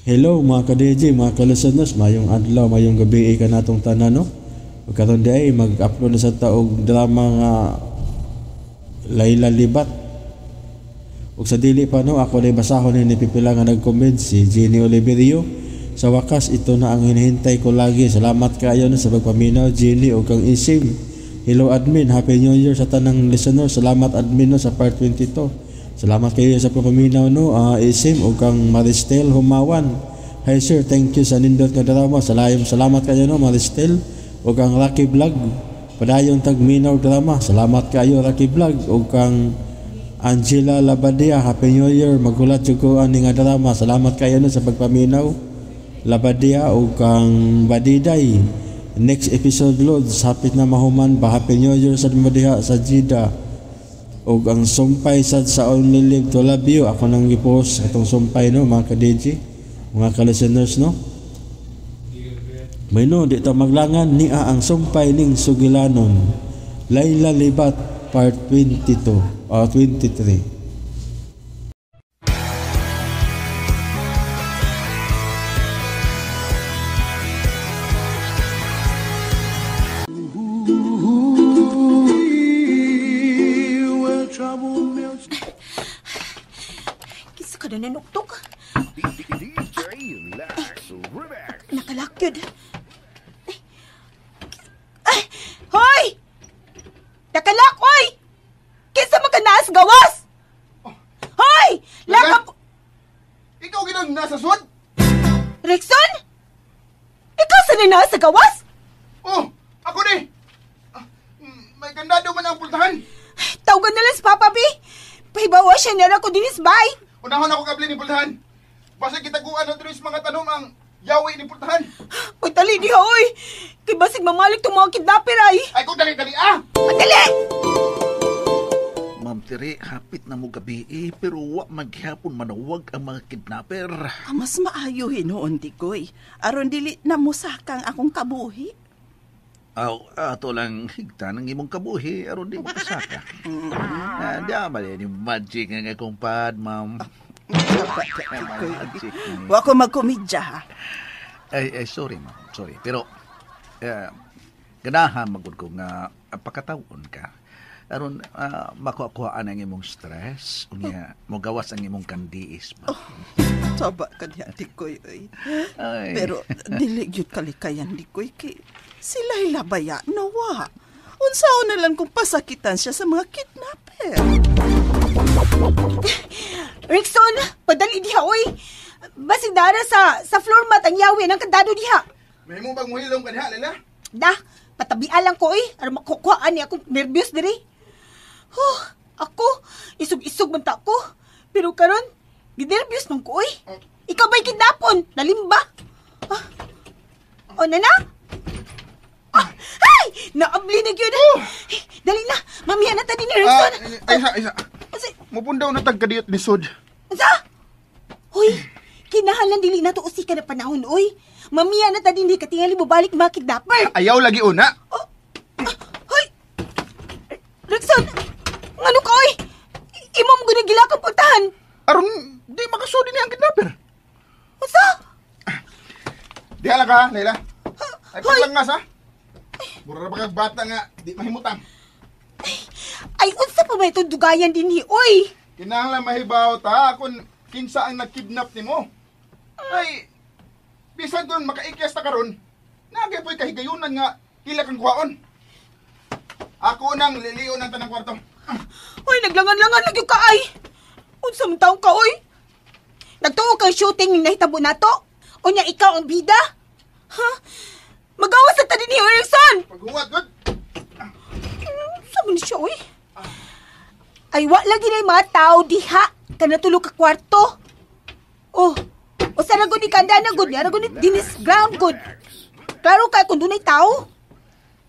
Hello mga ka-DJ, mga ka-listeners, mayong adlaw, mayong gabi ka natong tanan, no? Karon di ay mag-upload na sa taog drama nga Layla Libat. Ug sa dili pa no, ako na basahon ni pipila nga nag-comment si Jenny Oliverio. Sa wakas ito na ang hinihintay ko lagi. Salamat kayo no sa pagpaminaw Jenny ug kang Isim. Hello admin, Happy New Year sa tanang listeners. Salamat admin no sa part 22. Salamat kayo sa pagpaminaw no, Isim ug kang Maristel Humawan. Hi sir, thank you sa nindot nga drama. Salamat kayo no Maristel ug kang Rocky Vlog. Padayong tagminaw drama. Salamat kayo Rocky Vlog ug kang Angela Labadia. Happy New Year. Magulat jud ko ani nga drama. Salamat kayo no sa pagpaminaw Labadia ug kang Badiday. Next episode loads hapit na mahuman ba. Happy New Year sa diha sa Jeddah. Og ang sumpay sad sa Only Live to Love You, ako nang gipost atong sumpay no mga ka-DJ, mga ka-listeners no. May no di ta maglangan niya ang sumpay ning sugilanon. Layla Libat part 22 o 23. Nanuktok. Nakalakyod. Hoy! Nakalak, hoy! Kinsa magkanaas gawas? Hoy! Lakap! Ikaw ginang nasa sud? Rexon? Ikaw sa nasa gawas? Oh, ako ni. May kandado man ang pultahan. Tawagan na lang si Papa B. Pahibawa siya nila ko dinis bay. Unahon ako kabli ni pultahan. Basta kita kung ano tuloy mga tanong ang yawi ni pultahan. Uy, tali diha, oy. Kay basig mamalik itong mga kidnapper ay. Ay, kung dali-dali Madali! Ma'am Tiri, hapit na mo gabi pero wa maghapon manawag ang mga kidnapper. Mas maayo hinoon, Tikoy. Aron dili na musakang akong kabuhi. Ato lang higta ng imong kabuhi aron di mo kasaka. Di amali ni magic nga kumpad, ma'am. Wa ko magkomedya, ha? Ay, sorry, ma'am. Sorry. Pero, ganahan magod ko nga pakatawon ka. Aron, makuha-kuhaan ang imong stress. Unya, magawas ang imong kandiis, ma'am. Taba ka diya, Tikoy. Pero, dili yun kalikayan, Tikoy. Sila'y labaya, nawa. Unsaon na lang kung pasakitan siya sa mga kidnapper. Rickson, padali diha, oy. Basig dara sa floor mat ang yawi ng kandado diha. May mo bang muhilom ka diha, Layla? Da, patabian lang ko, oy. Aron makukuhaan niya akong nervyos diri. Ako, isog-isog man ta ko. Pero karon, ginervyos man ko, oy. Ikaw ba'y kidnapon? Nalimba? O, nana? Ay! Naabli na yun. Dali na, mamiya na ta din ni Rickson. Isa. Mupundaw na tagkadiyot ni Sud. Sa? Hoy, kinahalan dili na to usika na panahon, oy. Mamiya na ta din di katingali bubalik mga kidnapper. Ayaw lagi una. Hoy! Rickson, ngano ka, oy? Imam gunagila kang puntahan. Aron, di makasudi niya ang kidnapper. Sa? Diha lang ka, Layla. Ay, paglangas, ha? Mura na bata nga, di mahimutang. Ay, unsa pa ba itong dugayan din ni, oy? Kinahanglan mahibaw ta kung kinsa ang nagkidnap nimo. Ay, bisan doon makaikyas ta karon, nagapoy kahigayunan nga kila kang kuhaon. Ako nang lilion ang tanang kwarto. Oy, naglangan-langan lagi ka ay. Unsa man taong ka, oy? Nagtuo kang shooting ni nahitabo nato? O niya ikaw ang bida? Ha? Magawas na ta din ni Erickson! Paghuwat, good. Saan mo siya, oy? Ay, wa lagi na yung mga tao diha. Kanatulog ka kwarto. O saragod ni kanda na good. Aragod ni dinis ground good. Klaro ka kung doon ay tao.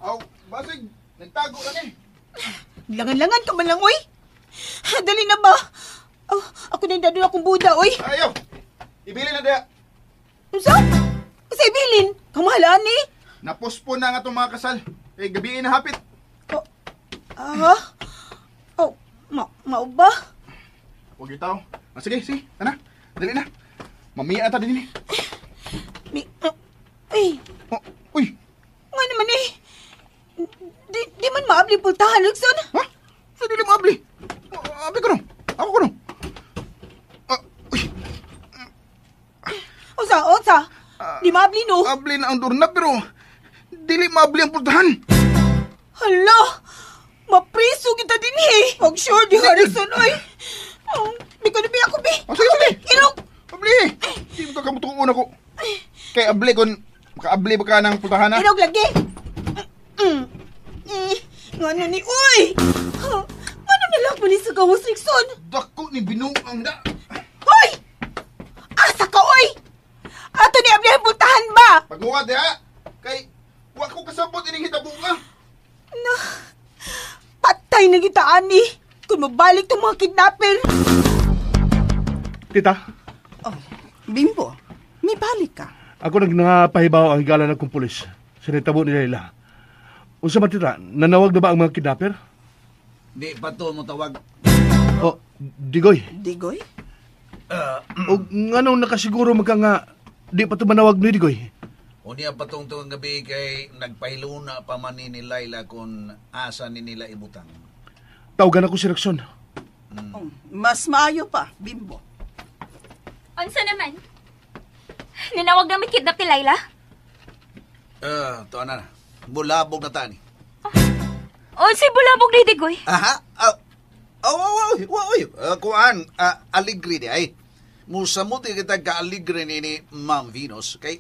Aw, basig, nagtago ka ni. Langan-langan ka man lang, oy. Dali na ba? Ako na yung dadula akong buda, oy. Ayaw, ibili na diha. Saan? Kasi ibilin. Kamahalaan ni. Napospon na nga itong mga kasal. Gabiin na hapit. Mao ba? Huwag itaw. Sige, ana. Dali na. Mamiya na ta din. Ay, Oh, uy, nga naman eh. Di man maabli pultahan, Rickson. ha? Sa dili mo abli. Abi ko no. Ako ko no. Uy, Osa. Di maabli, no? abli na ang doorknob pero dili maabli ang pultahan. Hala! Mapriso kita din eh. Pag sure di Harrison, ay. Di ko na biya ko, bi. Sige, abli. Ilong. Abli. Di mo ka kamutuon ako. Kay abli kon makaabli ba ka ng pultahan na? Ilong lagi. Nga na ni, uy! Ano na lang po ni sa gawas, Rickson? Dako ni binuang da. Hoy! Asa ka, oy! Ato ni abli ang pultahan ba? Paghuwad ha. Kay wa ko kasabot ining hitabo nga. Na, patay na kita, ani. Kung mabalik tong mga kidnapper. Tita, Oh, Bimbo, may balik ka. ako nagpahibaw ang higala ng kumpulis sa nitabo ni Layla. Unsa man tita, nanawag na ba ang mga kidnapper? Di pa to mo tawag. O, Digoy, Digoy? o nganong nakasiguro magka nga di pa ito manawag ni Digoy? O niya patungtong gabi kay nagpahiluna pa man ni Layla kung asa ni nila ibutang. Tawagan ako si Rexon. Oh, mas maayo pa, Bimbo. Unsa naman? Ninawag namin kidnap ni Layla? To na. Bulabog na tani. Unsay bulabog ni Digoy? Aha. Kuan, aligri di ay. Musamuti kita ka-aligre ni Ma'am Venus. Kay,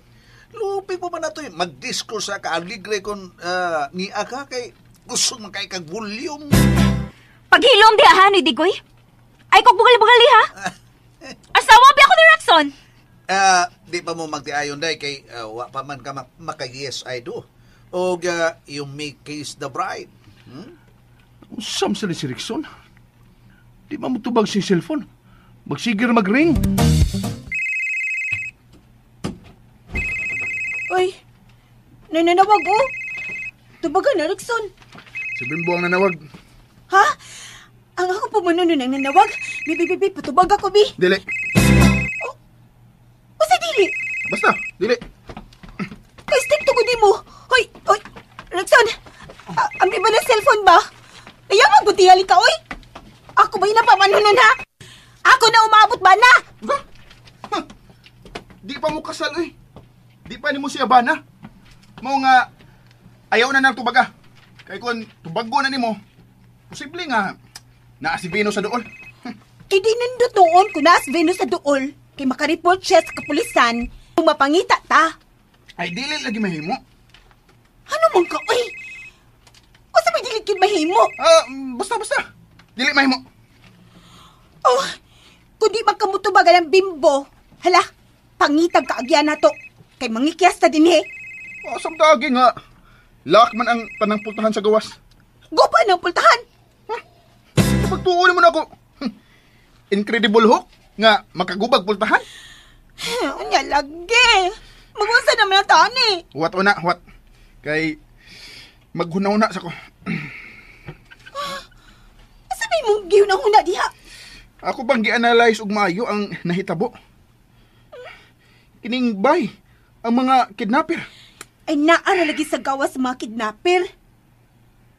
lupi po ba na to mag-disco sa ka-aligre kung ni Aka kay gusto man kay kag-volume. Paghilom di aha ni Digoy? Ay kog bugal-bugal ha? Asawa pa ako ni Raxon. Di pa mo magtiayon day kay wa pa man ka maka-yes I do. O you make case the bride. Usam sila si Rexon. Di mamutubag si cellphone. Magsigir mag-ring. Uy, nananawag, oh. Tubagan na, Rickson. Si Bimbo ang nanawag. Ha? Ang ako pa man nun ang nanawag. Bi, patubag ako, bi. Dili. O sa dili. Basta, dili. Kay stick to di mo. Hoy, Rickson. Ang ba na cellphone ba? Nayamang butihali ka, oy. Ako ba napamanunan, ha? Ako na umabot ba na? Di pa mo kasal, eh. Di pa ni mo siya bana. Mao nga, ayaw na ng tubaga. Kaya kung tubago na ni mo, posible nga, naa si Venus sa dool. Kay di nindot noon kung naas Venus sa dool. Kay makareport siya sa kapulisan kung mapangita ta. Ay, dili lagi mahimo. Ano mong ka, oy? O sa may diligid mahimo? Basta. Dili mahimo. Oh, kung di magkamutubagan ang Bimbo, hala, pangitag kaagyan na to. Kay mangikyas ta din, he. Asam tagi nga. Lak man ang tanang pultahan sa gawas. Gopa ng pultahan. Pagtuon mo na ako. Incredible hook nga makagubag pultahan. Anya lagi. Magunsa naman ang tani. What una, what? Kay maghunaw-una sa ko. Sabi mong giyon ang huna diha. Ako bang gi-analyze og maayo ang nahitabo? Kining bay ang mga kidnapper. Ay naara lagi sa gawas sa mga kidnapper.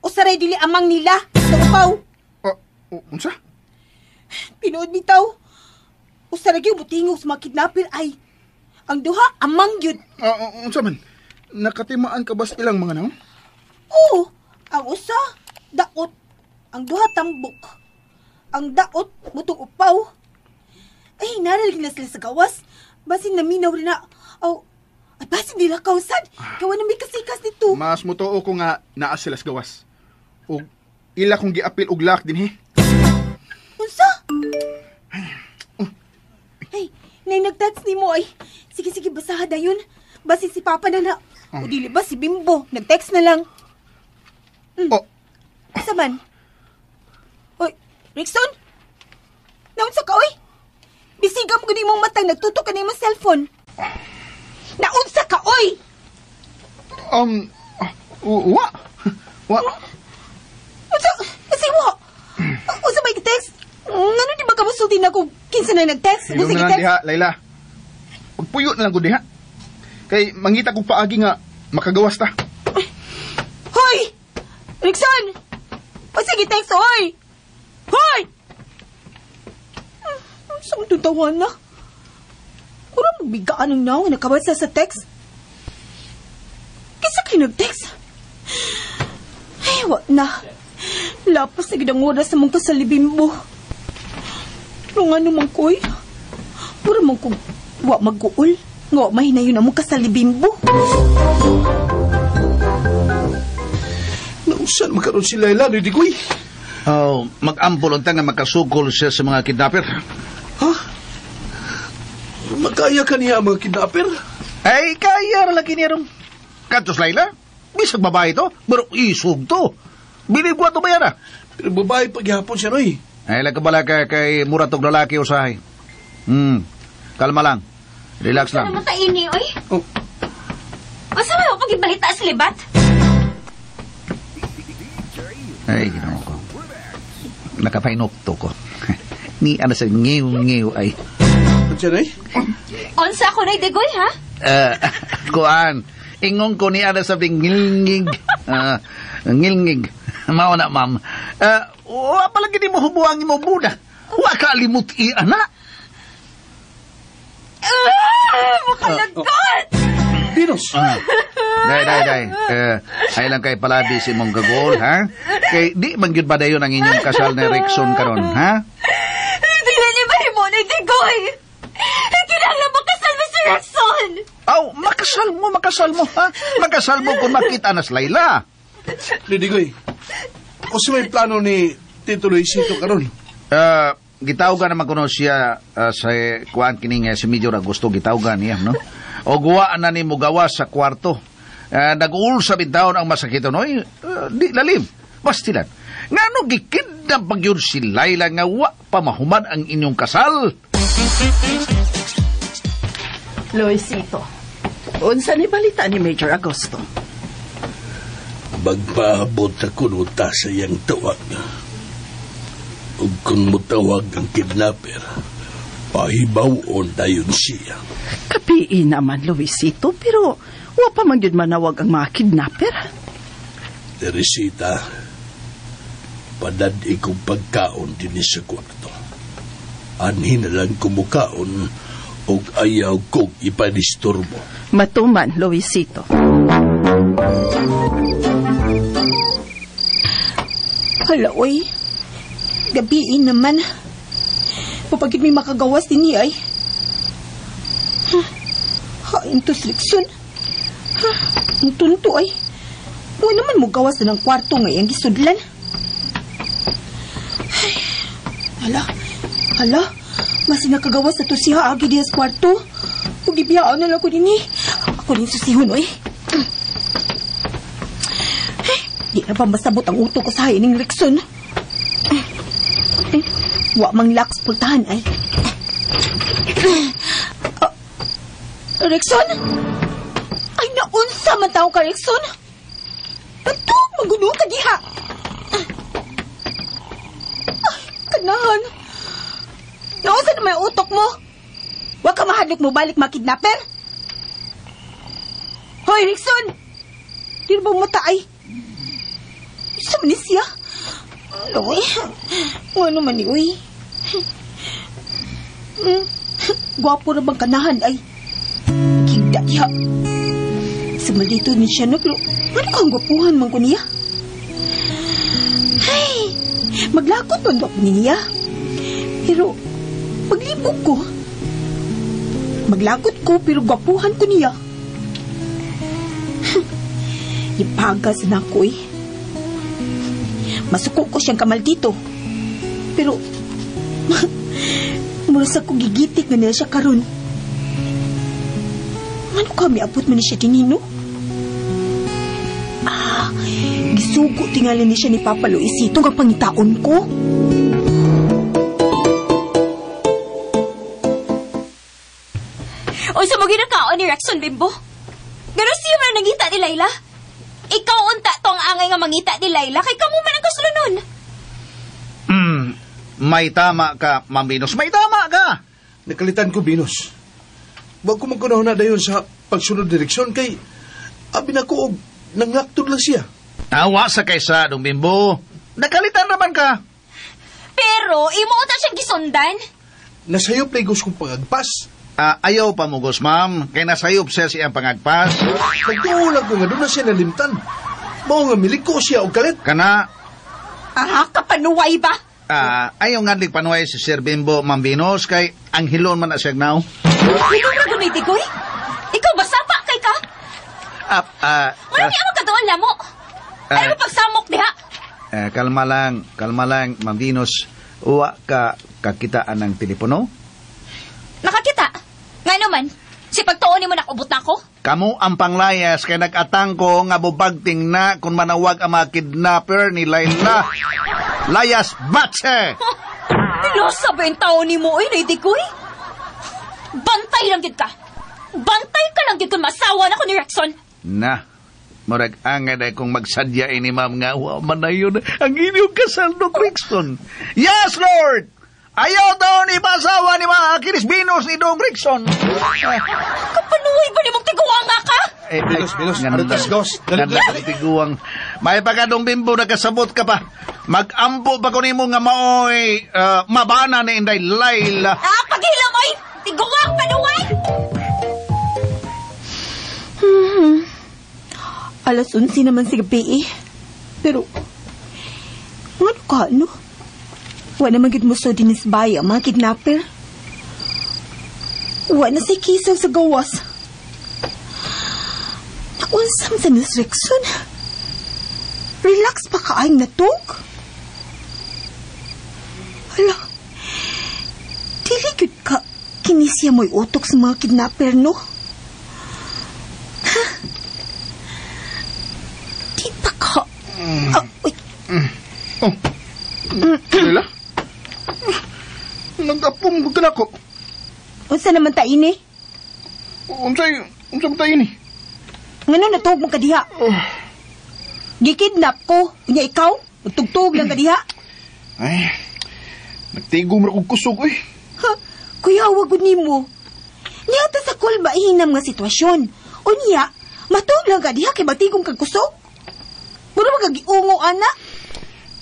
O saray dili amang nila sa upaw. Unsa? Pinood bitaw. O saray gyud butingog sa mga kidnapper ay ang duha amang gyud. Unsa man? Nakatimaan ka ba sa ilang mga naong? Oo, ang usa daot, ang duha tambok. Ang daot mutong upaw. Ay naralig na sila sa gawas. Basin naminaw rin na. Ay basin nila kausad. Kawa na may kasikas dito. Mas motoo ko nga naa sila sa gawas. O ila kong giapil og lak din he. Unsa? Hey, nay nag-text ni mo ay. Sige, basaha dayon. Basi si Papa na na. O dili ba si Bimbo? Nag-text na lang. Asa man? Oy, Rickson? Naunsa ka, oy? Bisigam ko ni mong matang nagtutok ka na yung cellphone. Naunsa ka, oy? Wa. Kasi wa. Unsa may text? Ngano di ba kamusulti na kung kinsa na nag-text? Hilom na lang diha, Layla. Pagpuyo na lang ko diha. Kay mangita kong paagi nga makagawas ta. Hoy! Rickson! O sige, text, hoy! Hoy! Saan tutawan na? Pura magbigaan ng naw, nakabasa sa text. Kisa kayo nag-text? Ay, wag na. Lapas na gidang oras sa mong kasalibimbo. Pero nga naman ko'y, pura mong kong wak mag-uol. Nga mahinayon na mong kasalibimbo. Nausan magkaroon si Layla, no, Dikoy? Oh, mag-ambol ang nga makasugol siya sa mga kidnapper. Ha? Magkaya ka niya ang mga kidnapper? Ay, kaya na lagi niya ron. Kantos, Layla? Bisag babae to, pero isog to. Binibwa to ba yan, ah? Pero babae paghihapon siya, Noy. Ay, lagkabala ka kay muratog lalaki usahay. Kalma lang. Relax lang. Ano mo taini, oy? Oh. Asa mo pagibalita sa libat? Ay, ginawa ko. Nakapainokto ko. Ni ano sa ngiw ay. Ano siya, Noy? Onsa ako na Digoy, ha? Kuan. Ingong ko ni ano sa ngilngig. Ngilngig. Mao na, ma'am. Wa palagi di mo hubuangin mo buda. Wa ka alimut ana. Makalagot! Pinos! Day. Ay lang kay palabi si mong gagol, ha? Kay di man gyud ba dayon ang inyong kasal na Rickson karon, ha? Tingnan niyo ba mo na Digoy? Kinahanglan mo kasal mo si Rickson! Aw, makasal mo, ha? Makasal mo kung makita na si Layla. Digoy, o si may plano ni Tito Luisito karon? Gitawgan naman kuno siya sa kuan kining si Major Augusto gitawgan niya, no? O guwaan na ni mo gawa sa kwarto. Nag-uul sa bintawon ang masakit, Noy. Di lalim. Bastilan. Ngano gikidnap pagyud si Layla nga wa pa mahuman ang inyong kasal? Luisito, unsa ni balita ni Major Augusto? Magpaabot ako no ta sa iyang tawag. Ug kung mutawag ang kidnapper, pahibawon dayon siya. Kapiin naman, Luisito, pero wa pa man yun manawag ang mga kidnapper. Teresita, padadi kong pagkaon din sa kwarto. Anhin na lang kumukaon o ayaw kong ipanisturbo. Matuman, Luisito. Hala, oy. Gabiin naman. Papagid may makagawas din niya ay. Hain to Rickson. Ang tunto ay. Huwag naman mo gawas na ng kwarto ngayang gisudlan. Hala. Mas nakagawas na to siya agi diya sa kwarto. Huwag ibiyaan na lang ko din eh. Ako din susihon, oy. Di na ba masabot ang uto ko sa hain ng Rickson? Wa mang laks pultahan ay. Rickson? Ay naunsa man tao ka, Rickson? Bato, magulo ka diha. Ay, kanahan. Naunsa na may utok mo? Wa ka mahadlok mo balik makidnapper? Hoy, Rickson! Di na ba matay? Isa man ni siya? Uy, ano man ni uy? Gwapo na bang kanahan ay? Higda diha. Sumalito ni siya no, pero ano kang gwapuhan man ko niya? Ay, maglakot man ba niya? Pero, maglibog ko. Maglakot ko, pero gwapuhan ko niya. Ipagas na ko eh. Masuko ko siyang kamal dito. Pero, mula sa kong gigitik nga nila siya karon. Ano kami abot mo ni siya dinino? Gisugo tingalan ni siya ni Papa Luisito ang pangitaon ko. O sa mo ginakaon ni Rickson, Bimbo? Pero siya man nangita ni Layla? Ikaw unta to ang angay nga mangita ni Layla kay kamo man ang kasulunon. May tama ka, Ma'am Venus. May tama ka. Nakalitan ko, Venus. Wag ko magkunahon na dayon sa pagsunod direksyon kay abi na ko og nangaktod lang siya. Tawa sa kaysa, Dong Bimbo. Nakalitan naman ka. Pero, imuutan siyang gisundan. Nasayop na igos kong pangagpas. Ayaw pa mo, Gos, ma'am. Kaya nasayop siya siyang pangagpas. Nagtuulag ko nga doon na siya nalimtan. Mao nga miliko siya og kalit. Kana, Kapanuway ba? ayaw nga di panuway si Sir Bimbo, Ma'am Venus, kay ang hilon man na siya now. Ikaw na gunay, Tigoy? Ikaw ba sapa kay ka? Wala niya ka doon, lamo. Ayaw mo pagsamok diha. Kalma lang, Ma'am Venus. Uwa ka kakitaan ng telepono? Nakakita. Nga naman, si pagtuon mo nakubot na ako. Kamu ang panglayas kay nag-atang ko nga bubagting na kung manawag ang mga kidnapper ni Layla. Layas batse! Losa ba yung taon ni mo, Lady Koy? Bantay lang gid ka. Bantay ka lang gid kung masawa na ko ni Rexon. Na, murag angad ay kung magsadya ini ma'am nga wa man na yun ang inyong kasal no Rexon. Yes, Lord! Ayaw daw ni masawa ni mga Kirisbinos ni Dong Rexon. Kapanuhay ba ni mong tiguang nga ka? Venus, Aritas, Gos. Ganda tiguang. May pagkadong Bimbo nakasabot ka pa. Mag-ambo pa ko nimo nga maoy mabana ni Inday Layla. Paghilam ay! Tiguang panuhay! Alas 11 naman si gabi eh. Pero, ano ka, no? Wala naman gid mo so dinisbay ang mga kidnapper. Wala na si Kisaw sa gawas. Nakunsam sa Miss Rexon. Relax pa kaayong natog. Hala, dili gud ka kinisya mo'y utok sa mga kidnapper, no? Di pa ka... Layla? Nag-apong bugtan ako. Unsa naman ta ini? Unsay man tayo ni? Ngano natog mo kadiha? Gikidnap ko. Unya ikaw? Magtugtog lang kadiha? Ay, nagtigom ra kong kusog, eh. Ha? Kuya, wag gud nimo. Niyata sa kol mainam nga sitwasyon. Unya, matog lang kadiha kay matigom kag kusog. Mura magagiungo ana.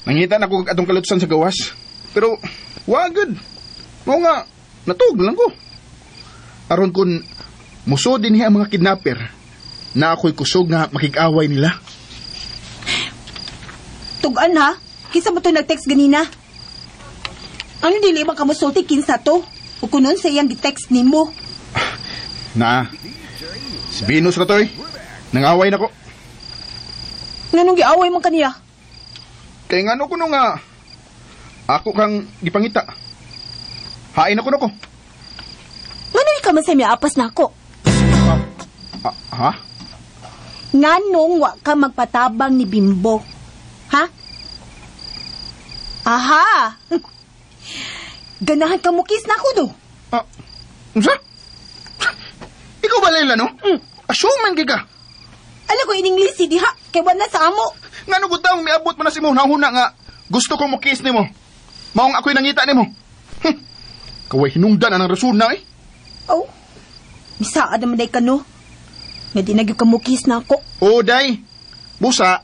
Nangita na ko atong kalutsan sa gawas. Pero, wagad. Mao nga, natug lang ko. Aron kun muso din ang mga kidnapper na ako'y kusog nga makikaway nila. Tugan ha? Kisa mo to nag-text ganina? Ano dili man ka musulti kinsa to? O kunon sa iyang gi-text nimo? Na, si Venus na to eh. Nangaway na ko. Nganong giaway man kaniya? Kaya nga ko nga, ako kang gipangita. Hain ako na ko. Ngano'y ka man sa miapas na ako? Ha? Nganong wa ka magpatabang ni Bimbo? Ha? Aha! Ganahan ka mukis na ako do. Unsa? Ikaw ba, Layla, no? Assume ka. Alam ko in English, diha. Kaya wala sa amo. Nga no gutang miabot mo na si mo nahuna nga gusto kong mukis ni mo. Maong ako'y nangita ni mo. Kaway hinungdan ang rason na eh. Oh, misaad naman day ka no. Nga di nagyo ka mukis na ako. O, day. Busa,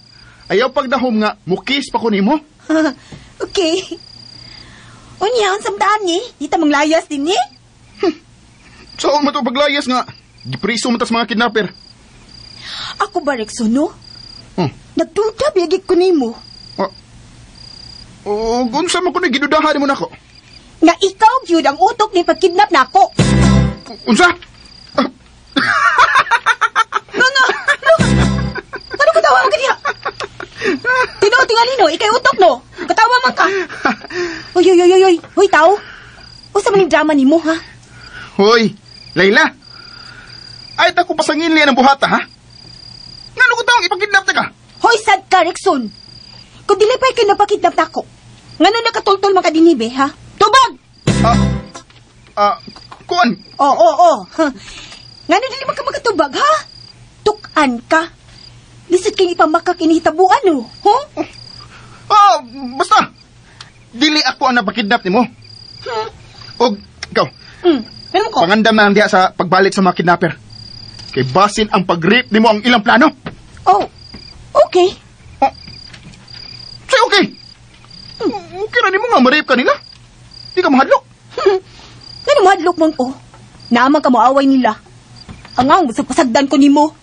ayaw pagdahom nga mukis pa ko ni mo. Okay. Unya, ang samdaan ni. Di ta manglayas din ni. Saan mo ito paglayas nga? Gipriso mo tas mga kidnapper. Ako ba, Rexon, no? Nagduda, biyagik ko ni mo. O, gunsa mo ko na gidudahan mo na ko. Nga ikaw, gyud ang utok ni pagkidnap na ako. Unsa? Nga! Ano katawa mo kaniya? Tingalino, ikay utok no? Katawa man ka. Uy, Hoy, tao. Usa man yung drama ni mo, ha? Hoy, Layla. Ay, tako pasangin liyan ang buhata, ha? Nga ko taong ipakidnap na ka? Hoy, sad ka, Rexon. Kung dili pa kayo napakidnap na ako, nga nung nakatultol mga dinibe, ha? Tubag! Kuan? Oo. Nga nung dili magkatubag, ha? Tukan ka. Lisod kayong ipamakak inihitabuan, no? Huh? Basta. Dili ako ang napakidnap ni mo. O, ikaw. Ano ko? Pangandam na lang diha sa pagbalik sa mga kidnapper. Kay basin ang pag-rape nimo ang ilang plano. Oh, okay. Say okay. Okay na nimo nga ma-rape ka nila. Di ka mahadlok. Ano mahadlok man ko? Naamang ka moaway nila. Ang ang pasagdan ko nimo.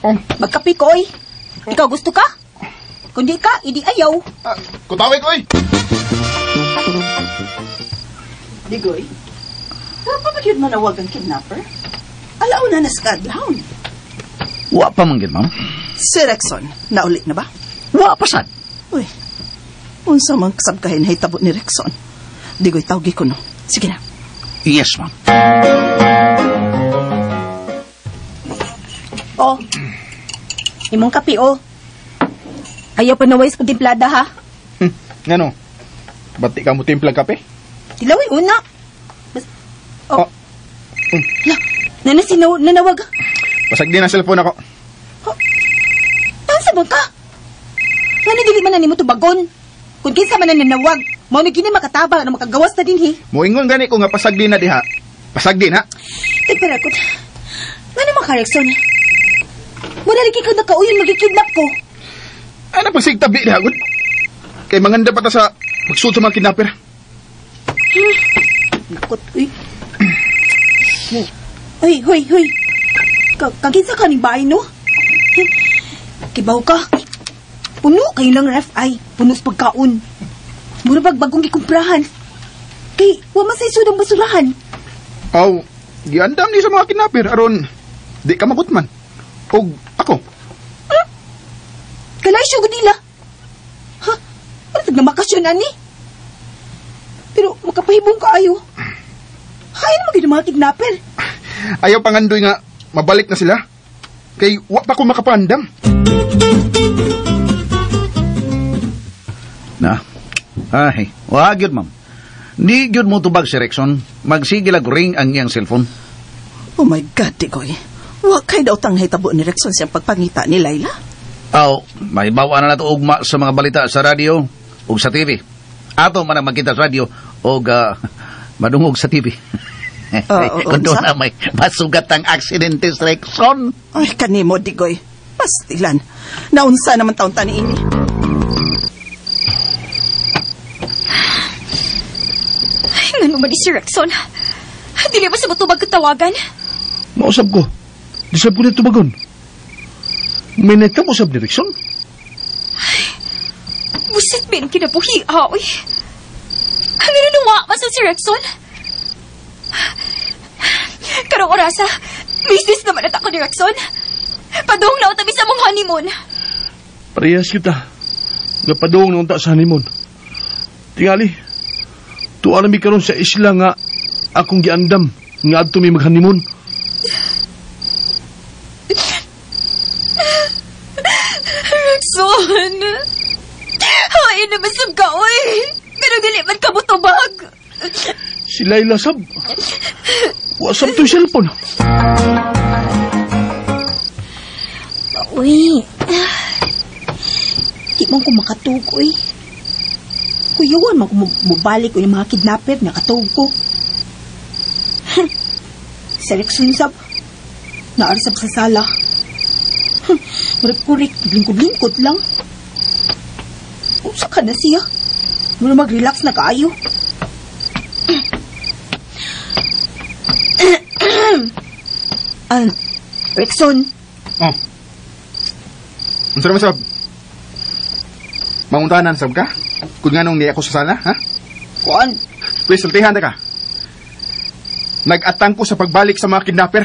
Oh. Magkapi ko, oy. Ikaw gusto ka? Kung di ka, idi ayaw. Kutaway ko, Digoy, wapa ba yun manawag ang kidnapper? Alaw na naskadlaw. Wa pa man gid, ma'am. Si Rexon, naulit na ba? Wa pa sad. Uy, unsa man kasabkahin hitabo ni Rexon. Digoy, tawgi ko no. Sige na. Yes, ma'am. Oh. Imong kapi, oh. Ayaw pa nawais kong timplada, ha? Ngano? Bati ka mo timplag kape? Tilawin una. Oh. Oh. La, nanawag. Pasag din ang cellphone ako. Tansa ba ka? Nga dili man na nimo tubagon. Kung kinsa man na nanawag, mao na gini makatabang na makagawas na dinhi. Moingon gani ko nga pasag din na diha. Pasag din, ha? Pero ko. Nga naman ka, Rexon? Muna lagi ka nakauyon magkikidnap ko. Ano pag sigtabi diha, good? Kay manganda pa ta sa magsuot sa mga kidnapper. Nakot, uy. Hoy. Kaginsa ka ni bahay, no? Kibaw ka. Puno kayo lang ref ay. Puno sa pagkaon. Mura bagong gikumprahan. Kay, wama sa isudang basurahan. Aw, giandam ni sa mga kidnapper. Aron, di ka magutman. O, ako. Kalay siya nila. Ha? Ano nagnamakasyon, ani? Pero makapahibong ka ayo. Hain naman kayo mga kidnapper. Ayaw pangandoy nga, mabalik na sila. Kay, wa pa ko makapandam. Na. Ay, wag yun, ma'am. Di yun mo tubag si Rexon. Magsigilag ring ang iyang cellphone. Oh my God, Digoy. Wa kay daw tang hitabo ni Rexon siyang pagpangita ni Layla. May bawa na nato ugma sa mga balita sa radio ug sa TV. Ato man ang magkita sa radio ug madungog sa TV. Kung doon na may masugat ang aksidente sa Rexon. Ay, kanimo, Digoy. Pastilan. Naunsa naman taon tani ini. Ay, nga naman ni si Rexon. Dili ba sa matubag katawagan? Mausap ko. Disab ko na tubagon. May nagkamusap ni Rexon? Busit bin kinabuhi, oy. Ang nanuwa man sa si Rexon. Karong orasa, business naman at ako ni Rexon. Padung na tabi sa mong honeymoon. Parehas kita. Napadong nung ta sa honeymoon. Tingali, tuwa mi karon sa isla nga akong giandam nga adto mi mag-honeymoon. Rexon! Hain na masam ka, oy! Pero dili man ka mutubag. Si Layla sab. Wasab to yung cellphone. Uy. Di man ko makatugoy. Kuyawan man ko mabalik ko yung mga kidnapper na katog ko. Sa Rexon sab. Naarsab sa sala. Kurik-kurik, lingkod-lingkod lang. Usa ka na siya. Muna mag-relax na kaayo. Rexon. Oh. Unsa naman sab? Manguntahanan sab ka? Kung nga nung di ako sa sala, ha? Kuan? Pwes, saltihan ka. Nag-atang ko sa pagbalik sa mga kidnapper.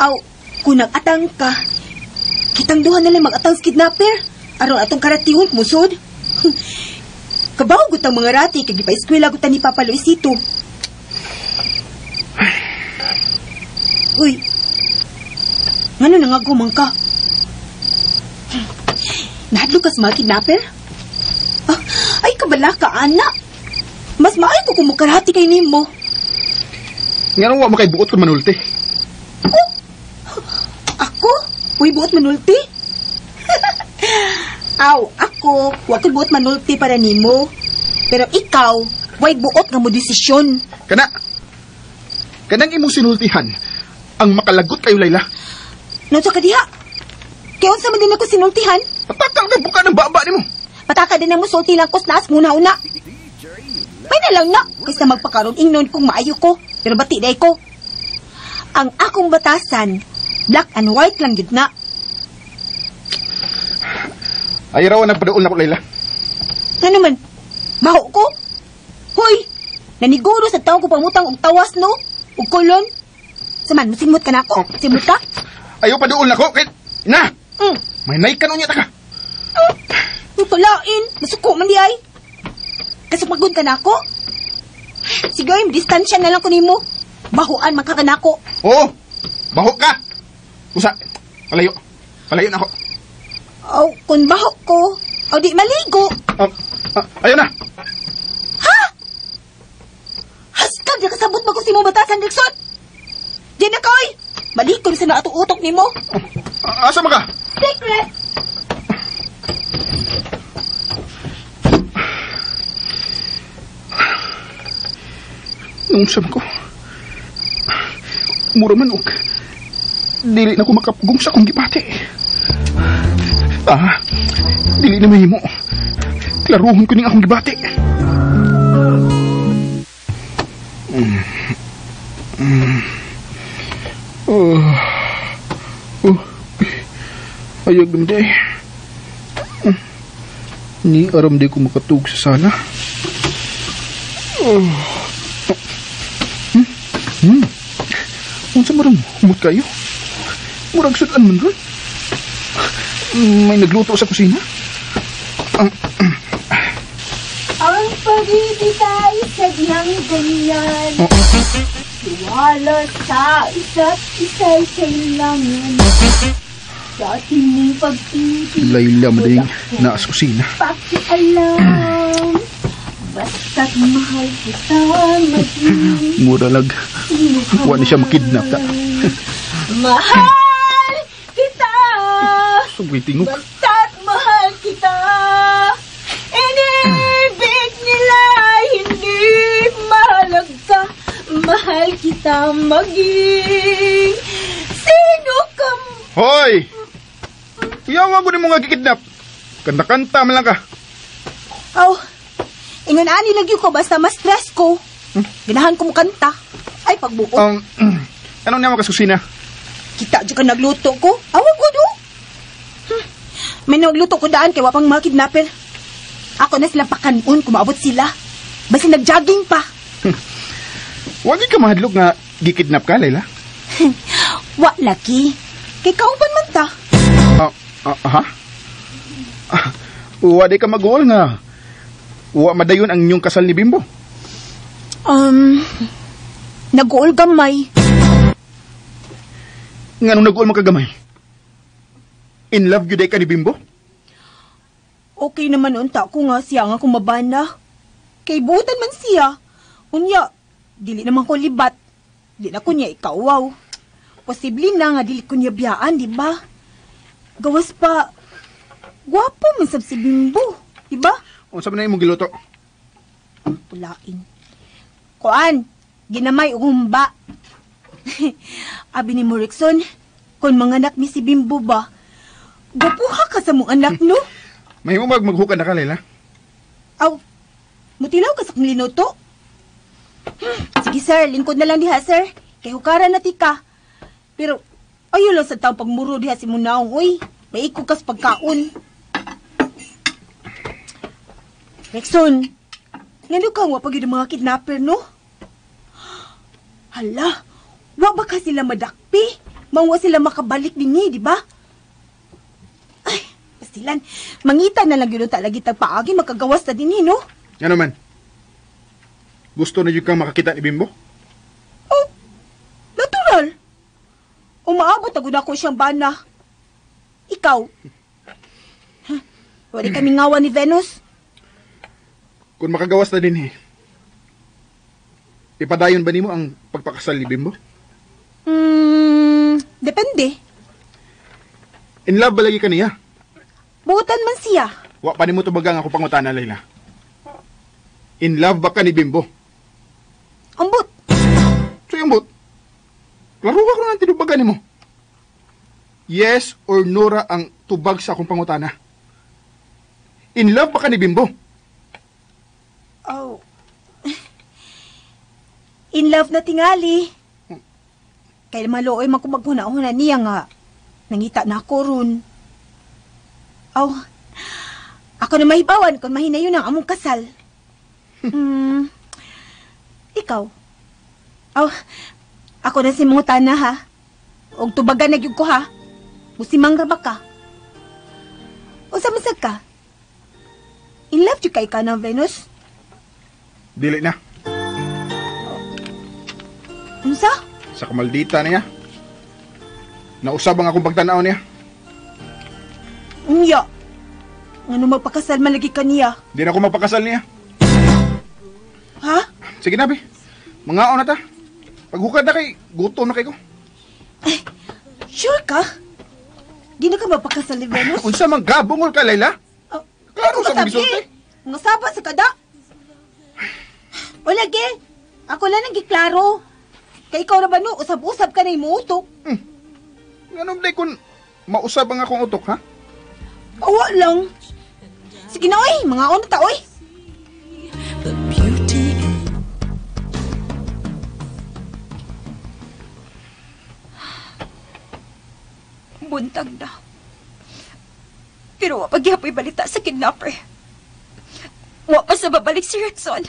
Aw, kung nag-atang ka, kitang duha na lang mag-atang sa kidnapper. Aron atong karatihon musod. Kabaw gutang mga rati, kag ipa-eskwela gutan ni Papa Luisito. Uy, ngano nangagumang ka? Nahadlo ka sa mga kidnapper? Ay, kabala ka, anak. Mas maay ko kung makarati kay nimo. Nga nung wa makaibuot ko manulti. Oh, ako? Uy, buot manulti? Aw, ako, wag ko buot manulti para nimo. Pero ikaw, way buot nga mo desisyon. Kanang imong sinultihan ang makalagot kayo, Layla. Nunsa ka diha? Kaya unsa man din ako sinultihan? Patakal ka buka ng baba ni mo. Pataka din ang musulti lang kusnas muna-una. May na lang na, kaysa magpakaroon ingnon kung maayo ko, pero bati day ko. Ang akong batasan, black and white lang yun na. Ay raw nagpadaol na ko, Layla. Ano man? Maho ko? Hoy! Naniguro sa taong ko pamutang og tawas, no? Og kolon? Saman, musimot ka na ako? Simot ka? Ayaw padool na ko, kay... Na! May naikan unya ta ka. Tulain, masuko man di ay. Kasupagod ka na ako? Sige, distansya na lang ko nimo. Bahuan makakanako. Oo, baho ka. Usa, palayo. Palayo na ako. Aw, kung baho ko, aw di maligo. Ayaw na. Ha? Haskag, di kasabot ba ko si mo batasan, Dixon? Di na koy. Balik ko sa naatuutok nimo. Asa mo ka? Secret! Nung siyam ko. Mura man og. Dili na ko makapugong sa akong gipati. Dili na mahimo. Klaruhon ko ning akong gibati. Ayag naman day. Ni aram di ko makatug sa sala. Unsa marang humot kayo? Murag sudan man ron. May nagluto sa kusina. Ang pag-ibig ay sadyang ganyan. Wala sa isa't isa'y kailangan. Sa ating mong pag-ibig, Layla madayang naas kusina. pakialam. Basta't mahal kita, maging Mura lag. Wala siya makidnap ta. mahal kita. Sugay tingog. Basta't mahal kita. Inibig nila, hindi mahalaga. Mahal kita, maging sino ka. Hoy! Iyawa ko ni mo nga gikidnap. Kanta-kanta man lang ka. Aw, ingon ani lagi ko basta mas stress ko. Ganahan ko mo kanta. Ay, pagbuot. Ano niya mo ka kusina? Kita dyan ka nagluto ko. Awag ko do. May nagluto ko daan kay wapang mga kidnapper. Ako na silang pakanon kung maabot sila. Basta nag-jogging pa. Huwag ka mahadlok nga gikidnap ka, Layla. Wa laki. Kay kauban man ta. Ha? Wa di ka mag-uol nga. Wa madayon ang inyong kasal ni Bimbo. Nag-uol gamay. Nga nung nag-uol makagamay. In love you day ka ni Bimbo? Okay naman unta ko nga siya nga kumabana. Kay buutan man siya. Unya, dili naman ko libat. Di na ko niya ikawaw. Posible na nga dili ko niya biyaan, di ba? Gawas pa, gwapo man sab si Bimbo, di ba? Unsa man na imong giluto? Pulain. Kuan, ginamay ug humba. Abi ni Morrison, kung mga anak ni si Bimbo ba, gwapuha ka sa mong anak, no? May umag maghukan na ka, Layla. Aw, mutilaw ka sa kong linuto? Sige sir, lingkod na lang diha sir. Kay hukaran na tika. Pero, ayaw lang sa taong pagmuro diha si Munaong, uy. May ikog kas pagkaon. Rexon, ngano ka nga pag yung mga kidnapper, no? Hala, wa ba ka sila madakpi? Mangwa sila makabalik din di ba? Ay, pastilan. Mangita na lang yun talagi tagpaagi, makagawas na din no? Ano man? Gusto na yung kang makakita ni Bimbo? Oh, natural. Umaabot agad ako siyang bana. Ikaw? Huh? Wali kami ngawa ni Venus? Kung makagawas na din ipadayon ba nimo ang pagpakasal ni Bimbo? Depende. In love ba lagi ka niya? Buutan man siya. Wa pa nimo tubagang ako pangutana, Layla. In love ba ka ni Bimbo? Ambot. So yung bot, klaro ka kung ang tinubagan nimo. Yes or Nora ang tubag sa akong pangutana. In love ba ka ni Bimbo? Oh. In love na tingali. Kaya maluoy man kung maghuna-huna niya nga. Nangita na ako ron. Oh. Ako na mahibawan kung mahinayon ang among kasal. Ikaw? Oh. Ako na si Mutana ha. Og tubagan na gyud ko ha. Musimang raba ka. O samasag ka? In love you kay ka ng Venus? Dili na. Unsa? Sa kamaldita niya. Nausab ang akong pagtanaw niya. Unya. Ano magpakasal malagi ka niya? Di na ako magpakasal niya. Ha? Sige na, be. Mangaon na ta. Paghukad na kay, gutom na kay ko. Sure ka? Di na ka magpakasal ni Venus? Unsa man gabungol ka, Layla? Klaro sa mga gisulti. Mga saba sa kada. O lagi, ako lang nang giklaro. Kay ikaw na ba no, usab-usab ka na imuutok. Ganun day kung mausab ang akong utok, ha? Awa lang. Sige na, oy. Mga on na ta, oy. Buntag na. Pero wapag yapoy balita sa kidnapper. Wapas na babalik si Rexon.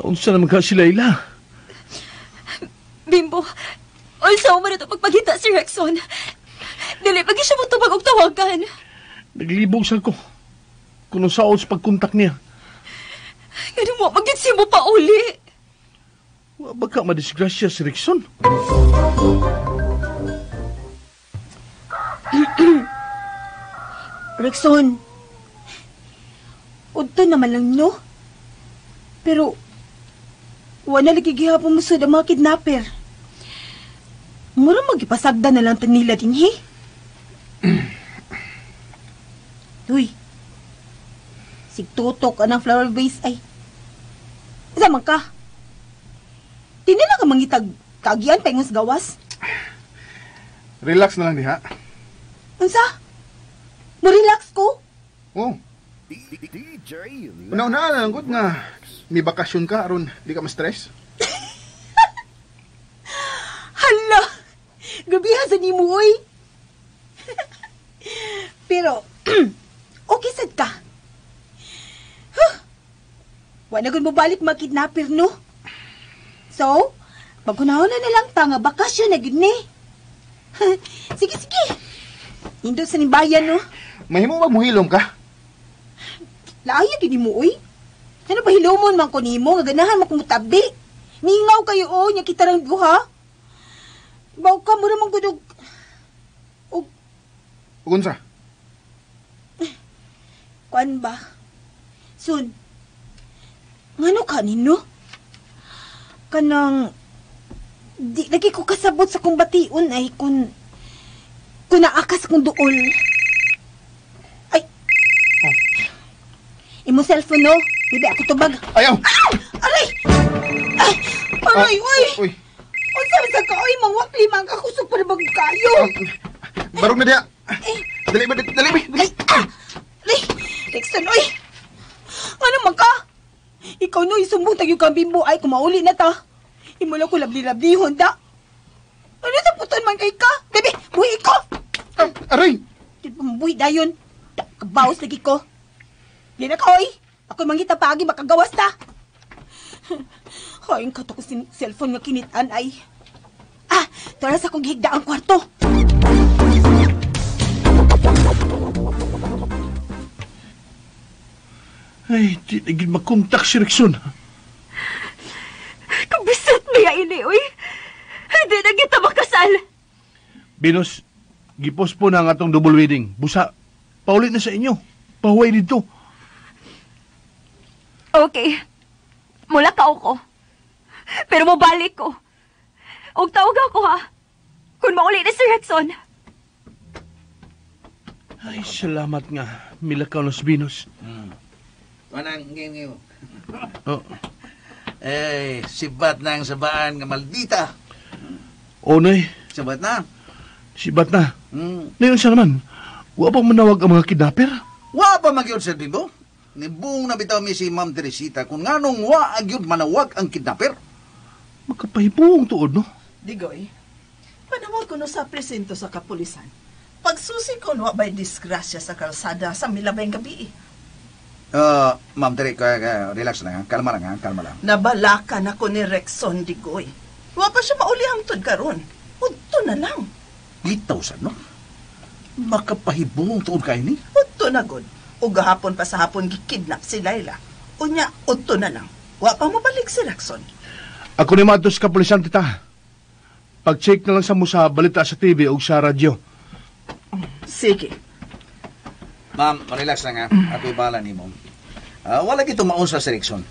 Unsa naman ka si Layla? Bimbo, unsa man ito pagpagita si Rexon. Dili pagi siya mo tubag og tawagan. Naglibog sa ko. Kung saan sa pagkontak niya. Ganun mo, mag-gitsi mo pa uli. Wa ba ka madisgrasya si Rexon? Rexon, udto naman lang, no? Pero, wala lagi gihapon mo sa mga kidnapper. Mura magipasagda na lang nila din, he? Uy, sigtutok ka ng flower vase, ay. Sama ka. Tinila ka mangitag kagian pa yung gawas. Relax na lang, diha. Unsa? Mo-relax ko? Oh. Una-una lang good nga. May bakasyon ka, aron di ka ma-stress. Hala! Gabihan sa ni mo, oy. Pero, okay sad ka. Huh. Wala gud mo balik mga kidnapper, no? So, pagkunahon na lang ta nga bakasyon na gid ni. Sige, sige. Indot sa nimbayan, no? Mahimo ba muhilom ka? Laaya gid mo, oy. Ano ba hilomon man ko nimo nga ganahan mo kumutabi? Ningaw kayo, o, nya kita rang duha. Baw ka mo naman gudog. Unsa? Kuan ba? Sun. Ngano ka nino? Kanang di lagi ko kasabot sa kong bation ay kun naakas kong duol. Ay. Oh. Imo cellphone, no? Bibi ako tubag. Ayaw! Aray! Ay! Aray, uy! Uy! Unsa man sa kaoy mangwapli man ka kusog para bag kayo. Barog na diha. Dali ba? Ay! Aray! Rexon, uy! Ano man ka? Ikaw no, isumbong tayo kang Bimbo ay kumauli na ta. Imo lang ko labli-lablihon da. Ano sa puton man kay ka? Bebe, buhi ko! Aray! Di pa mabuhi dayon. Kabaos lagi ko. Di na ka, oy! Ako'y mangita paagi makagawas ta. Hain ka to ko cellphone nga kinitaan ay. Tara sa akong higda ang kwarto. Ay, di naging makontak si Rexon. Kabisat mo ya ini, uy. Hindi na kita makasal. Venus, gipos po na ang atong double wedding. Busa, paulit na sa inyo. Pahuway dito. Okay. Mula ka ako. Pero mabalik ko. Og tawag ako, ha? Kung mauli na si Rexon. Ay, salamat nga. Milakaw nos Venus. Manang ngayon. Oh. Eh, sibat na ang sabaan nga maldita. Onay, Sabat na. Sibat na. Hmm. Ngayon siya naman, wa pa manawag ang mga kidnapper? Wa pa magyod, Sir Bimbo. Nibung na bitaw mi si Ma'am Teresita kung nganong wa agyod manawag ang kidnapper. Magkapahibong tuod, no? Digoy, panawag ko no sa presinto sa kapulisan. Pagsusi ko no ba'y disgrasya sa kalsada sa milabay gabi. Ma'am Tere, relax na nga. Kalma lang, kalma lang. Nabalakan ako ni Rexon, Digoy. Wa pa siya mauli hangtod karon. Udto na lang. 8,000, no? Makapahibong tuod kayo ni? Udto na god. O gahapon pa sa hapon gikidnap si Laila. Unya, udto na lang. Wa pa mabalik si Rexon. Ako ni matos kapulisan tita. Pag-check na lang sa mo sa balita sa TV o sa radyo. Sige. Ma'am, relax lang ha. Ako'y bahala ni mo. Wala gito maon sa seleksyon.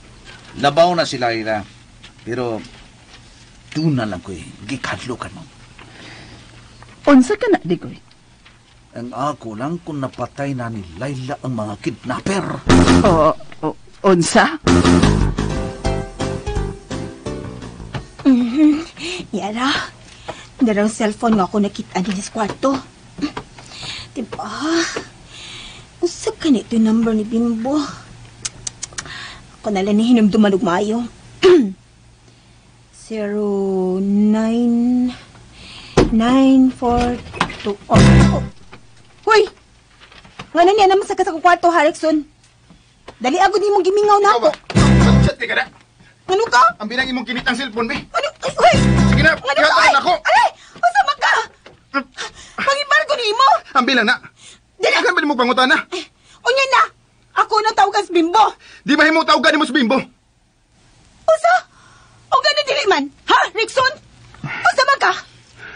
Labaw na si Laila. Pero, doon na lang ko'y gikadlo ka, ma'am. Unsa ka na, Digoy? Ang ako lang kung napatay na ni Laila ang mga kidnapper. Unsa? Yara, darang cellphone nga ako nakita din sa kwarto. Diba? Usap ka nito yung number ni Bimbo. Ako nalang ni hinumduman og maayo. 09942. Oh. Hoy! Nga na niya naman sa kasakong kwarto, Harrison. Dali agad ni mong gimingaw na ako. Mag-chat ka na. Ano ka? Ang binang imong kinitang cellphone, be. Ano? Ay, hoy! Sige na, Ano ka? kiyatan ako. Ay! Masama ka! Pangibargo ni mo! Ang bilang na. Dala! Akan ba ni mo pangutan na? Unya na! Ako na tawagan sa Bimbo! Di ba himo tawagan ni mo sa Bimbo? Usa? O gano'n dili man? Ha, Rickson? Usa man ka?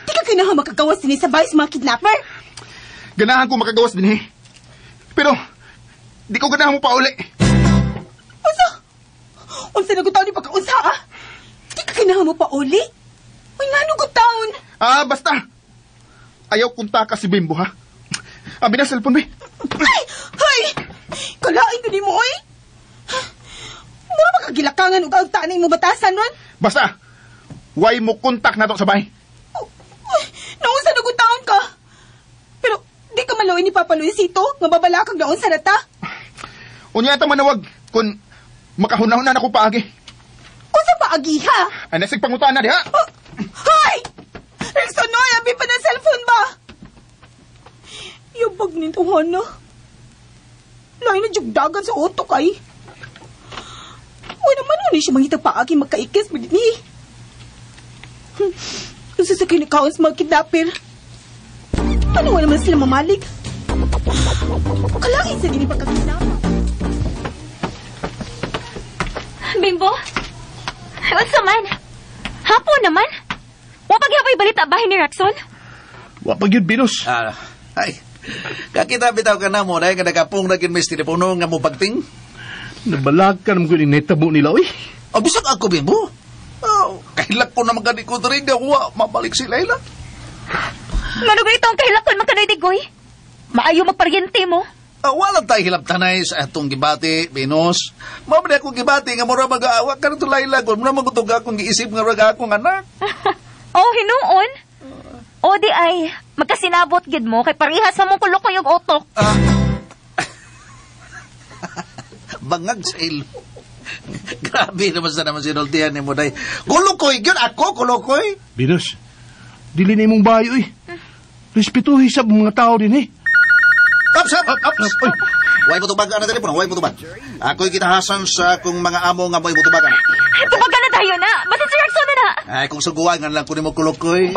Di ka kinaha makagawas din sa bahay sa mga kidnapper? Ganahan ko makagawas din eh. Pero, di ko ganahan mo pa uli. Usa? Unsa na gutaw ni pagkaunsa, ah? Di ka kinaha mo pa uli? Uy, nga nung gutaon? Basta. Ayaw kunta ka si Bimbo, ha? Abi na cellphone, be. Ay! Hay! Kalain ko ni mo, oy! Mura makagilakangan o kaagtaan mo batasan ron? Basta. Why mo kontak na to sa bahay? Naunsa na gutaon ka? Pero, di ka maluwi ni Papa Luisito nga babalakag na unsa na ta? Unya ata manawag kung makahunahuna na ko paagi. Unsa pa agiha? Ay, nasig pangutan na di, ha? Hay! Rickson, no, abi pa ng cellphone ba? Yabag nito, Hana. Lain na jugdagan sa otok ay. Uy naman, ano siya mangita paagi magkaikis mo din eh. Kung sasakay na kaon sa mga kidnapper. Ano naman sila mamalig? Kalangin sa dini pagkakidnapper. Bimbo? Unsa man? Hapon naman? Wa paghapay balita bahay ni Raxon? Wa pag yun, Binos. Ay, kakita bitaw ka na mo dahil ka nagapong naging may telepono nga mo pagting. Nabalakan mo ko yung netabo nila, oy. Bisag ako, Bimbo. Kahilak ko naman gani ko rin nga mabalik si Laila. Ngano ito ang kahilakon magkanoy, Digoy? Maayo magparyente mo? Wala tayo hilap-tanay sa atong gibati, Binos. Mabali akong gibati nga mura mag-aawa ka rin Laila. Kung mura magutog akong giisip nga raga akong anak. Oh, hinuon? O di ay, magkasinabot gid mo kay parihas sa mong kulok yung otok. Bangag sa ilo. Grabe naman sa naman sinultihan ni mo, day. Kulukoy, yun ako, kulukoy. Binos, dili na imong bayo, eh. Respetuhi sa mga tao din, eh. Ups! Oy. Huwag mo tubagan na telepono, huwag mo tubagan. Ako'y kitahasan sa kung mga amo nga mo'y mo tubagan. Tubagan na tayo na. Ba't si Raxon na na? Ay, kung suguangan lang ko ni mo kulukoy.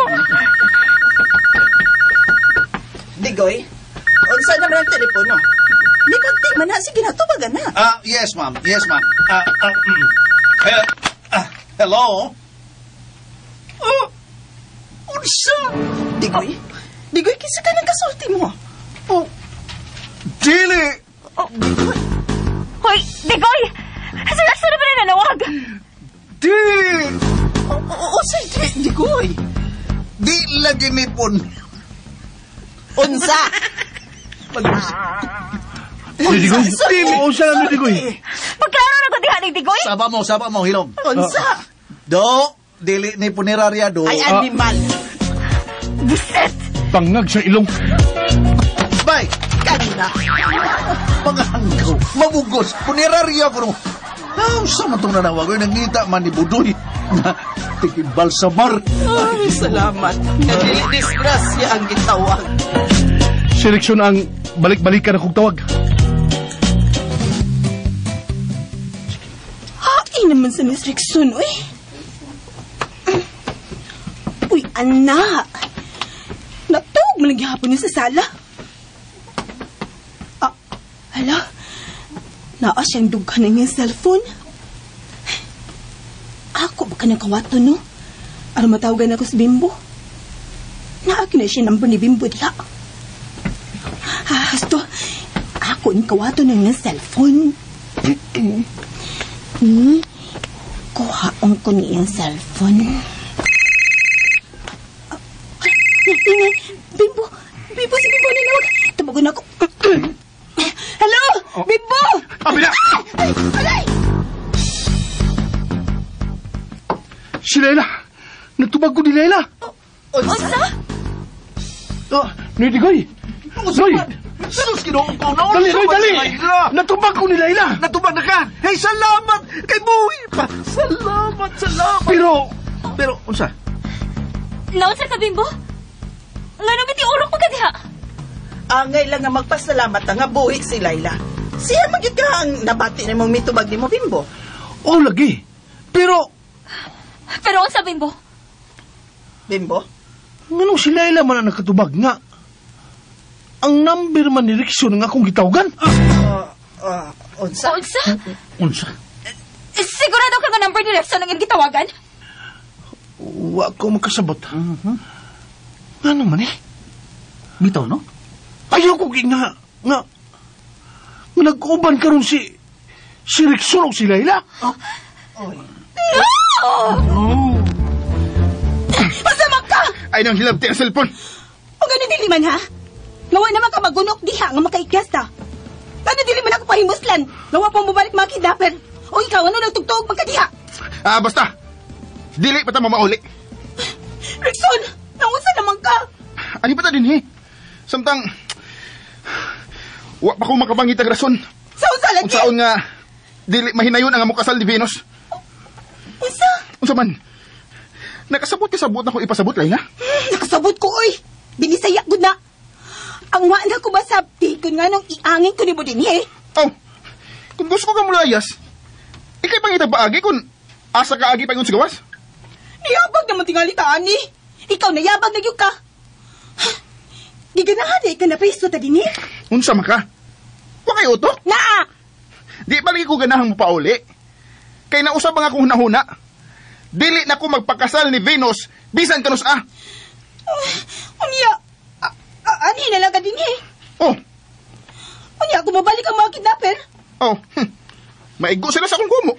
Digoy, unsa naman ang telepono? Di pagting man na, sige na, tubagan na. Yes, ma'am. Yes, ma'am. Hello? Unsa? Digoy? Digoy, kisa ka ng kasulti mo. Dili! Hoy, Digoy! Si Raxon na ba na nanawag? Di! Say, Digoy. Di lagi nipon. Unsa? Digoy, oo siya namin, Digoy. Pagklaro na ko diha ni Digoy? Saba mo, hilom. Unsa? Do, dili ni punerarya do. Ay, animal. Buset! bangag sa ilong. Bay! Kanina. Mga hanggaw, mabugos, punerarya ko no. Saan na itong nanawag? Nangita man ni Budoy na tikibal sa mar. Ay, salamat. Nadili-disgrasya ang gitawag. Si Rickson ang balik-balikan akong tawag. Hain naman sa Miss Rickson, uy. Uy, anak. Natawag mo lang gihapon niya sa sala. Hala, naa siyang dughan ng iyang cellphone. Ako baka nakawato, no? Ara matawagan ako sa Bimbo. Naaki na siya number ni Bimbo diha. Hasto, ako ang kawato ng iyang cellphone. Kuhaon ko ni iyang cellphone. Bimbo, si Bimbo ninawag. Tumagon ako. Hello, Bimbo! Abila! Alay! Si Layla! Natubag ko ni Layla! Unsa? Nidigoy! Goy! Sus, ginoong ko. Dali! Natubag ko ni Layla! Natubag na ka! Hey, salamat! Kay Buhi pa! Salamat! Pero, unsa? Naunsa ka, Bimbo? Nga naman ti urong mo ka diha. Angay lang nga magpasalamat nga buhi si Layla. Siya magit ka ang nabati na mong mitubag ni mo, Bimbo. Oh, lagi! Pero Unsa, Bimbo? Bimbo? ngano si Layla man ang nakatubag nga? Ang number man ni Rickson nga akong gitawagan? Unsa? Unsa? Sigurado ka nga number ni Rickson ang gitawagan? Wa ko makasabot. Nga naman eh. Bitaw, no? Ayaw ko nga nag-uban karon si Rickson o si Layla. Masamang ka! Ay nang hilabti ang cellphone. O gano'n dili man, ha? Ngawa naman ka magunok diha nga makaikyas ta. Gano'n dili man ako pahimuslan. Ngawa pa mabalik mga kidnapper. O ikaw, ano nagtugtog magka diha? Basta. Dili pa ta mamauli. Rickson, nangusa naman ka. Ani pa ta din, he? Samtang, wa pa ko makabangit ang rason. Sa lagi? Unsaon nga, dili mahinayon ang among kasal ni Venus. Unsa? Unsa man? Nakasabot ka sabot na ko ipasabot, Layla? Nakasabot ko, oy. Binisaya ko na. Ang wala ko ba sabti kung nga nung iangin ko ni mo din, he? Oh, kung gusto ko ka mulayas, ikay pangitag baagi kung asa ka agi pa yung sigawas? Niyabag naman tingalitaan, ni. Ikaw nayabag na yun ka. Di ganahan eh, ka na preso ta din, eh. Unsa man ka? Wa kay utok? Naa! Di ba lagi ko ganahang mo pauli? Kay nausap mga kong hunahuna. Dili na ko magpakasal ni Venus, bisan kanus Unya, ani na lang ka din, eh. Oh, Unya, kung mabalik ang mga kidnapper. oh, maigo sila sa akong kumo.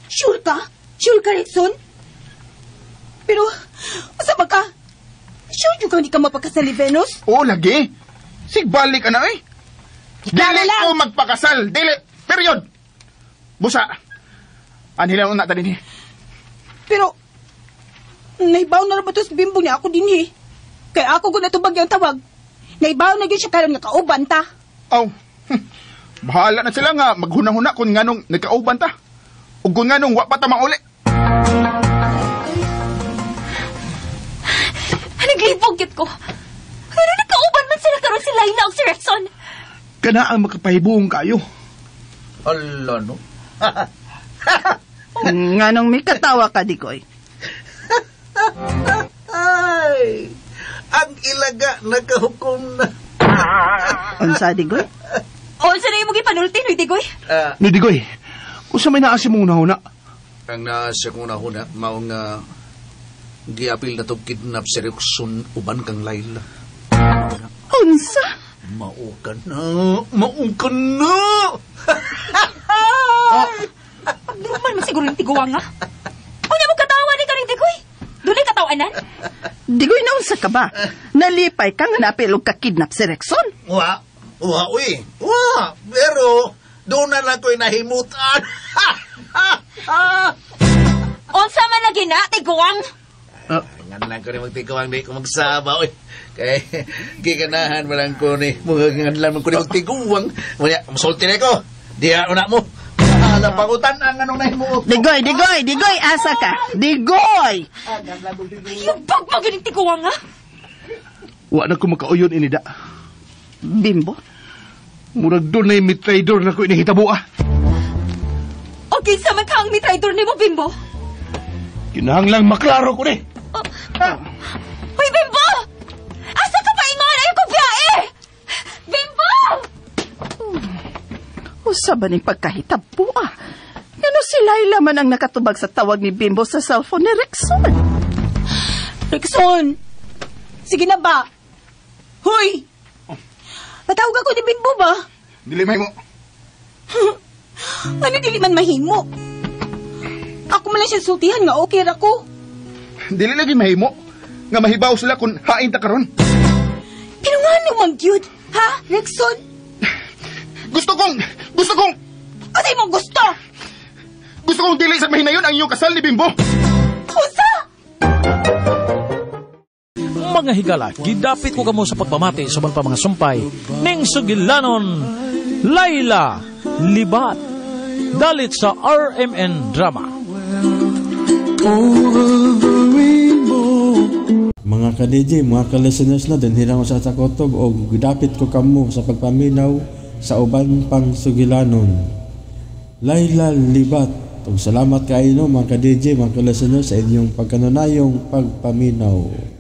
Sure ka? Sure ka, Rickson? Pero, usap ka? Sure yung hindi ka mapagkasal ni Venus? Oh, lagi. Sigbalik ka na, eh. Ikaw Dili lang. ko magpakasal. Dili. Period. Busa. Anhilan ko na ta din, eh. Pero, naibaw na rin ba ito sa bimbo niya ako din, eh. Kaya ako ko natubag yung tawag. Naibaw na yun siya karon nga kauban ta. Oh, bahala na sila nga maghunahuna kung nganong nagkauban ta. O kung nganong wa pa ta mauli. Naglibog yun ko. Pero nagkauban man sila karon si Layla o si Rickson. Kana ang makapahibuong kayo. Hala, no? Nga nung may katawa ka, Dikoy. Ay, ang ilaga nagkahukom na. Unsa, Dikoy? O, saan na yung magipanulti, no, Digoy? Nidigoy, kung sa may naasi mong unahuna, Ang naasya kong nahuna, maong giapil na to kidnap si Rickson uban kang Layla. Unsa? Maukan na! Normal mo siguro yung tiguang, ha? Unya mo katawa ni ka rin, Digoy. Doon ay katawanan? Digoy na unsa ka ba? Nalipay ka nga napilog ka kidnap si Rickson? Pero, doon na lang ko'y nahimutan. Unsa man lagi na, tiguang? Ngan lang ko ni magtigawang di ko magsaba, oy. Kay, giganahan mo lang ko ni, ngan lang ko ni magtigawang. Muna, masulti na ko. Diya, una mo. Alam pangutan ang anong nahin mo. Digoy, asa ka? Digoy! Yung pagmagaling tiguang, ha? Wa na ko makauyon inida. Bimbo? Murag doon na yung mitraidor na ko inihitabo ah. Okay, sa man ka ang mitraidor ni mo, Bimbo. Kinahanglang maklaro ko ni. Hoy, Bimbo! Asa ka pa ingon? Ayaw ko biyae! Bimbo! Usa ba ning pagkahitabo ah? Ano si Laila man ang nakatubag sa tawag ni Bimbo sa cellphone ni Rexon? Rexon! Sige na ba? Hoy! Patawag ako ni Bimbo ba? Dili mahimo. Ano dili man mahimo? Ako man lang siya sultihan nga okay ra ko. Dili lagi mahimo. Nga mahibaw sila kung hain ta karon. Pero nga naman, Jude. Ha, Rexon? Gusto kong... Ano mo gusto? Gusto kong dili sa mahinayon ang iyong kasal ni Bimbo. Usa! Mga higala, gidapit ko kamo sa pagpamati sa pa mga sumpay ning sugilanon Laila Libat dalit sa RMN Drama. Mga ka-DJ, mga ka-listeners na din, hirang sa takotob o gidapit ko kamo sa pagpaminaw sa uban pang sugilanon Laila Libat. Salamat kayo no, mga ka-DJ, mga ka-listeners sa inyong pagkanunayong pagpaminaw.